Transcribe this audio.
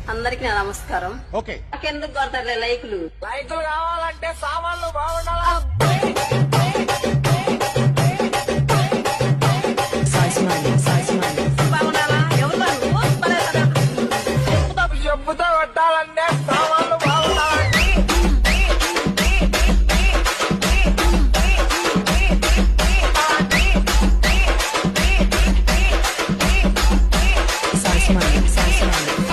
అందరికి నా నమస్కారం. ఓకే. నాకెందుకు కొడతారులే లైకులు కావాలంటే సామాన్లు బాగుండాలి. బాగుండాలా? ఎవరు నువ్వు? చెప్పుతో కొట్టాలంటే సామాన్లు బాగుండాలండి. Size money.